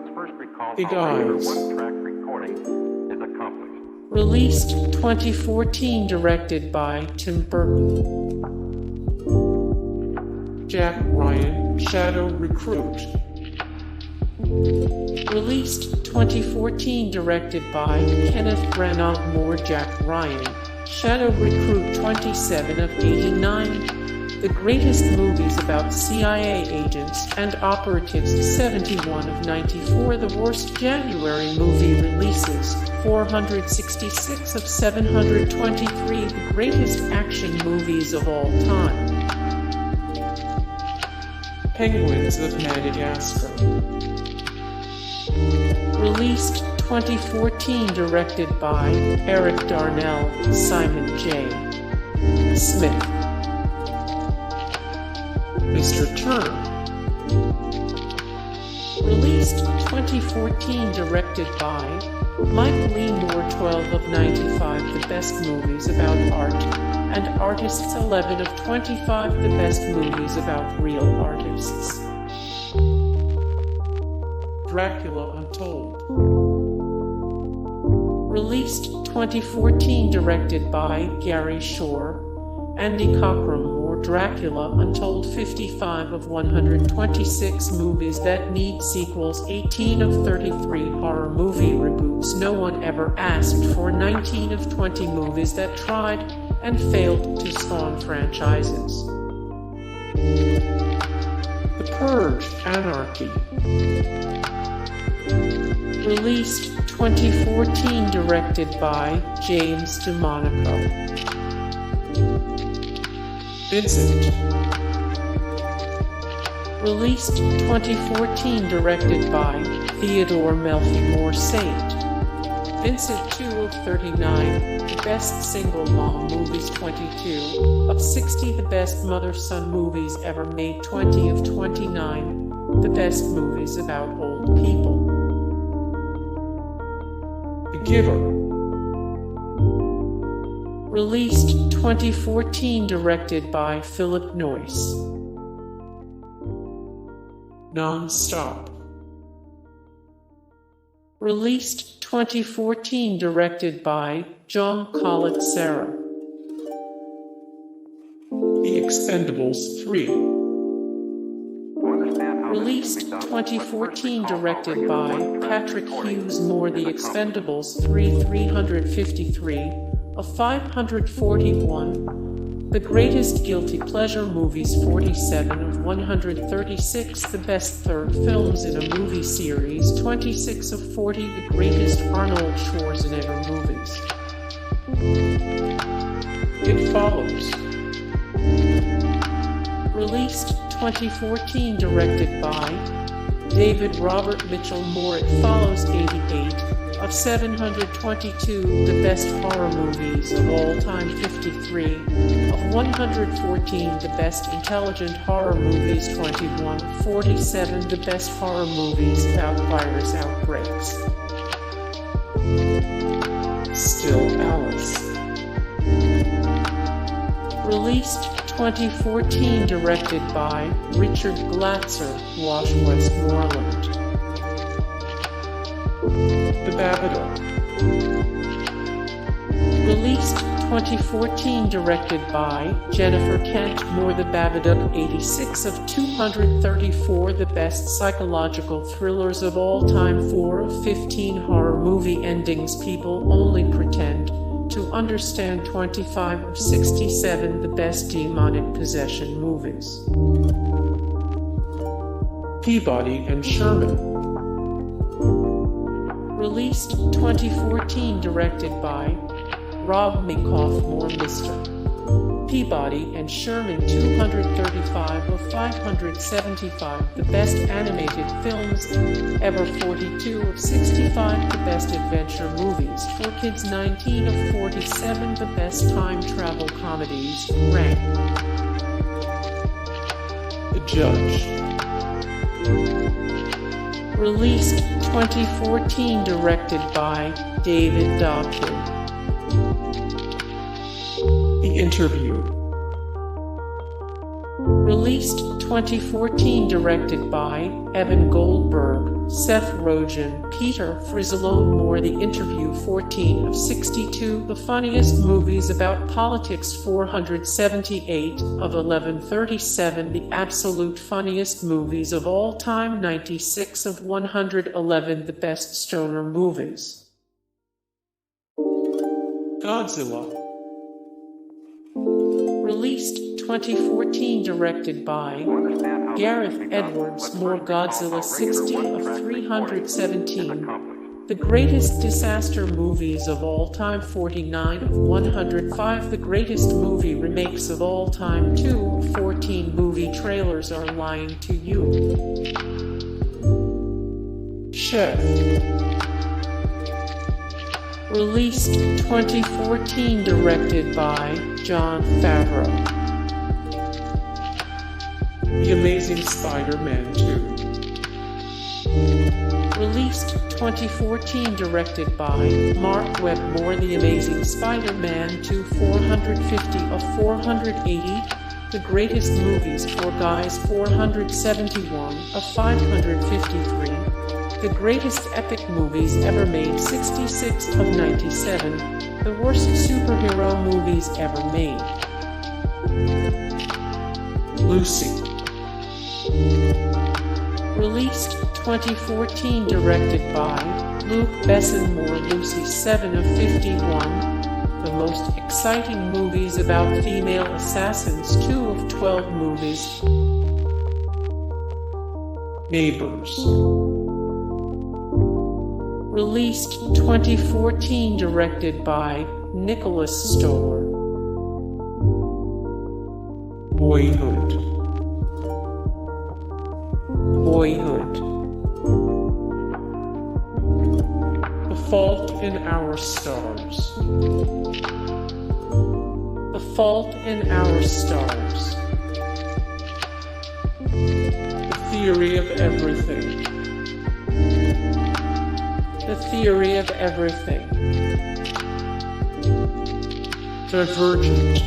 Let's first recall The how regular Guys. one-track recording is accomplished. Released 2014, directed by Tim Burton. Jack Ryan, Shadow Recruit. Released 2014, directed by Kenneth Branagh Moore. Jack Ryan, Shadow Recruit 27 of 89. The greatest movies about CIA agents and operatives 71 of 94. The worst January movie releases 466 of 723. The greatest action movies of all time. Penguins of Madagascar. Released 2014, directed by Eric Darnell, Simon J. Smith. Mr. Turner. Released 2014, directed by Mike Lee Moore. 12 of 95, the best movies about art and artists. 11 of 25, the best movies about real artists. Dracula Untold. Released 2014, directed by Gary Shore, Andy Cockrum. Dracula Untold. 55 of 126 movies that need sequels. 18 of 33 horror movie reboots no one ever asked for. 19 of 20 movies that tried and failed to spawn franchises. The Purge, Anarchy. Released 2014, directed by James DeMonaco. Vincent. Released 2014, directed by Theodore Melfi Morissette. Vincent. 2 of 39, the best single mom movies. 22 of 60, the best mother-son movies ever made. 20 of 29, the best movies about old people. The Giver. Released 2014, directed by Philip Noyce. Non-Stop. Released 2014, directed by John Collett-Serra. The Expendables 3. Released 2014, directed by Patrick Hughes Moore. The Expendables 3. 353 of 541. The greatest guilty pleasure movies. 47 of 136. The best third films in a movie series. 26 of 40. The greatest Arnold Schwarzenegger movies. It Follows. Released 2014, directed by David Robert Mitchell Moore. It Follows. 88 of 722, the best horror movies of all time. 53 of 114, the best intelligent horror movies. 21 of 47, the best horror movies about virus outbreaks. Still Alice. Released 2014, directed by Richard Glatzer, Wash, Westmoreland. The Babadook. Released 2014, directed by Jennifer Kent Moore. The Babadook. 86 of 234, the best psychological thrillers of all time. 4 of 15 horror movie endings people only pretend to understand. 25 of 67, the best demonic possession movies. Peabody and Sherman. Released 2014, directed by Rob Minkoff Moore. Mr. Peabody and Sherman. 235 of 575, the best animated films ever. 42 of 65, the best adventure movies for kids. 19 of 47, the best time travel comedies. Rank. The Judge. Released 2014, directed by David Dobkin. The Interview. Released 2014, directed by Evan Goldberg, Seth Rogen, Peter Frizzalone. The Interview 14 of 62, The Funniest Movies About Politics 478 of 1137, The Absolute Funniest Movies of All Time 96 of 111, The Best Stoner Movies. Godzilla. Released 2014, directed by Gareth Edwards. More Godzilla 60 of 317. The Greatest Disaster Movies of All Time 49 of 105. The Greatest Movie Remakes of All Time 2 of 14. Movie Trailers Are Lying to You. Chef. Released 2014, directed by Jon Favreau. The Amazing Spider-Man 2. Released 2014, directed by Mark Webb. The Amazing Spider-Man 2, 450 of 480. The Greatest Movies for Guys 471 of 553. The Greatest Epic Movies Ever Made 66 of 97. The Worst Superhero Movies Ever Made. Lucy. Released 2014, directed by Luc Besson. Lucy 7 of 51. The Most Exciting Movies About Female Assassins 2 of 12 movies. Neighbors. Released 2014, directed by Nicholas Stoller. Boyhood. The Fault in Our Stars. The Fault in Our Stars. The Theory of Everything. The Theory of Everything. Divergent.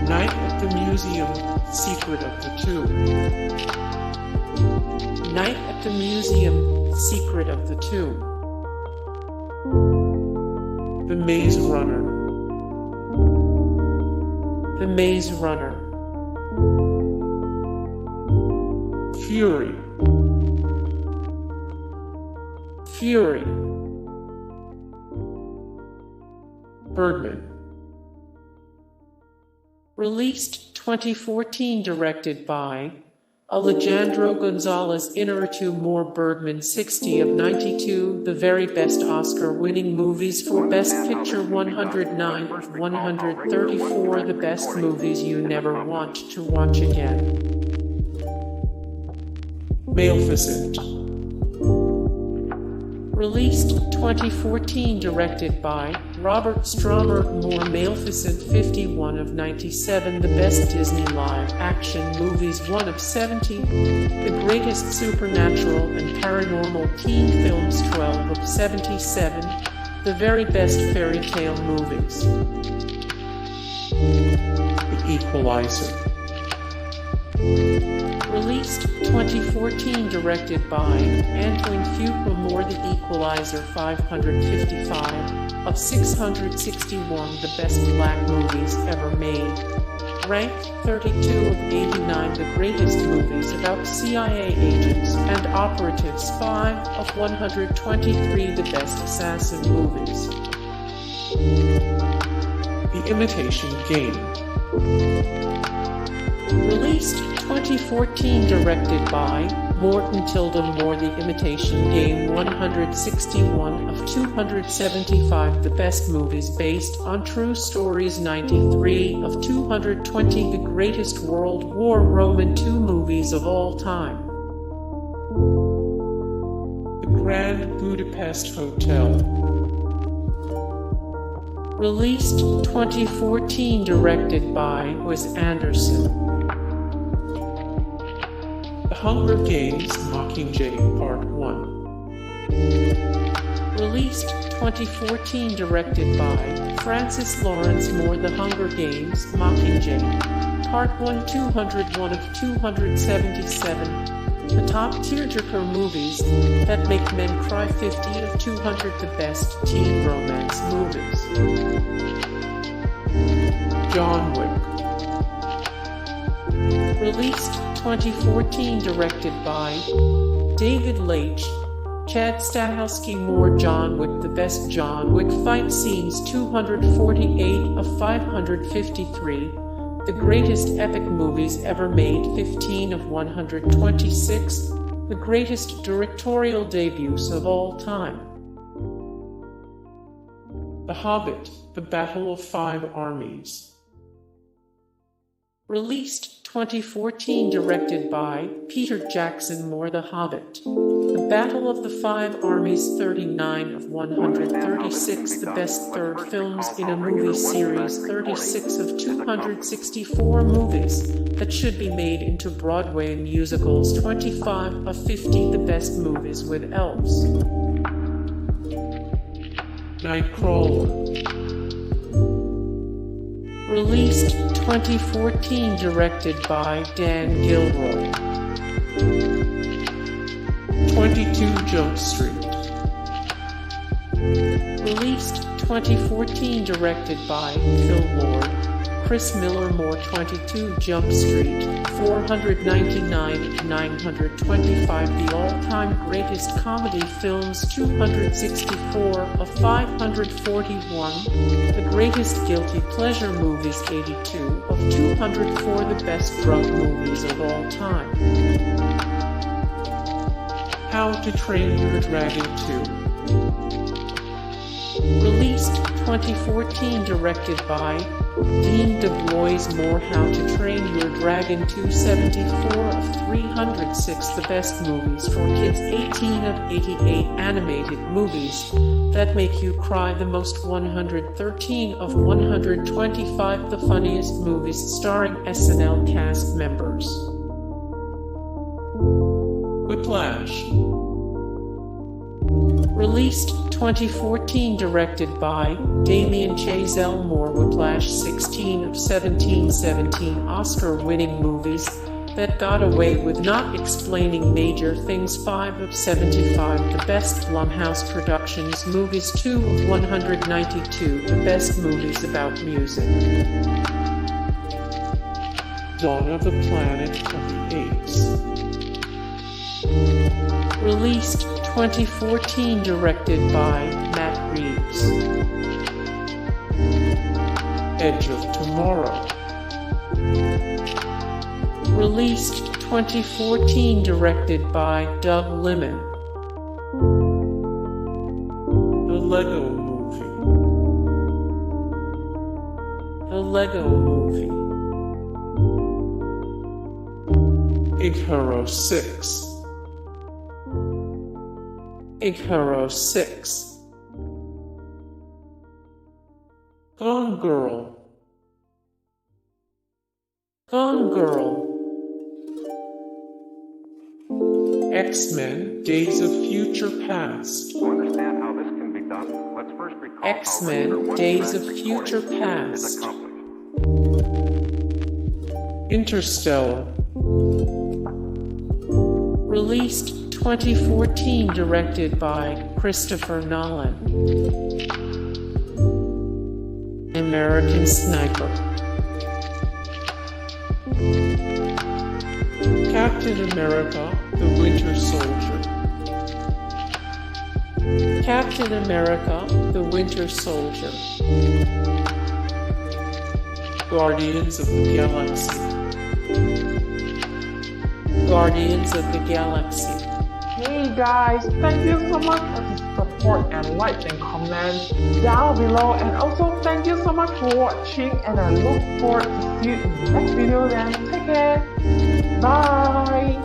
Night at the Museum, Secret of the Tomb. Night at the Museum, Secret of the Tomb. The Maze Runner. The Maze Runner. Fury. Birdman. Released 2014, directed by Alejandro Gonzalez. Inarritu. More Birdman 60 of 92. The Very Best Oscar-winning Movies for Best Picture 109 of 134. The Best Movies You Never Want to Watch Again. Maleficent. Released 2014, directed by Robert Stromer. More Maleficent 51 of 97. The Best Disney Live-Action Movies 1 of 70. The Greatest Supernatural and Paranormal Teen Films 12 of 77. The Very Best Fairy Tale Movies. The Equalizer. Released 2014, directed by Antoine Fuqua. More The Equalizer 555 of 661. The Best Black Movies Ever Made. Ranked 32 of 89. The Greatest Movies About CIA Agents and Operatives 5 of 123. The Best Assassin Movies. The Imitation Game. Released 2014, directed by Morton Tilda Moore. The Imitation Game 161 of 275. The Best Movies Based on True Stories 93 of 220. The Greatest World War Roman II Movies of All Time. The Grand Budapest Hotel. Released 2014, directed by Wes Anderson. The Hunger Games: Mockingjay Part 1. Released 2014, directed by Francis Lawrence Moore. The Hunger Games, Mockingjay. Part 1, 201 of 277. The top tearjerker movies that make men cry. 50 of 200 the best teen romance movies. John Wick. Released 2014, directed by David Leitch, Chad Stahelski. More. John Wick. The best John Wick fight scenes. 248 of 553. The greatest epic movies ever made. 15 of 126. The greatest directorial debuts of all time. The Hobbit, The Battle of Five Armies. Released 2014, directed by Peter Jackson Moore. The Hobbit, The Battle of the Five Armies. 39 of 136. The best third films in a movie series. 36 of 264 movies that should be made into Broadway musicals. 25 of 50 the best movies with elves. Nightcrawler. Released 2014, directed by Dan Gilroy. 22 Jump Street. Released 2014, directed by Phil Lord, Chris Miller. More. 22 Jump Street. 499 of 925. The all-time greatest comedy films. 264 of 541. The greatest guilty pleasure movies. 82 of 204. The best drug movies of all time. How to Train Your Dragon 2. Released 2014, directed by Dean DeBlois. More. How to Train Your Dragon 2. 74 of 306. The best movies for kids. 18 of 88. Animated movies that make you cry. The most. 113 of 125. The funniest movies starring SNL cast members. Whiplash. Released 2014, directed by Damien Chazelle Moore. Whiplash. 16 of 17 Oscar-winning movies that got away with not explaining major things. 5 of 75. The best Blumhouse Productions movies. 2 of 192. The best movies about music. Dawn of the Planet of the Apes. Released 2014, directed by Matt Reeves. Edge of Tomorrow. Released 2014, directed by Doug Liman. The Lego Movie. The Lego Movie. Icarus 6. Icarus 6. Gone Girl. Gone Girl. X-Men, Days of Future Past. To understand how this can be done, let's first recall how X-Men, Laser Days of 1996 Future is Past. accomplished. Interstellar. Released 2014, directed by Christopher Nolan. American Sniper. Captain America, the Winter Soldier. Captain America, the Winter Soldier. Guardians of the Galaxy. Guardians of the Galaxy. Hey guys, thank you so much for the support and likes and comments down below, and also thank you so much for watching, and I look forward to see you in the next video. Then take care, bye.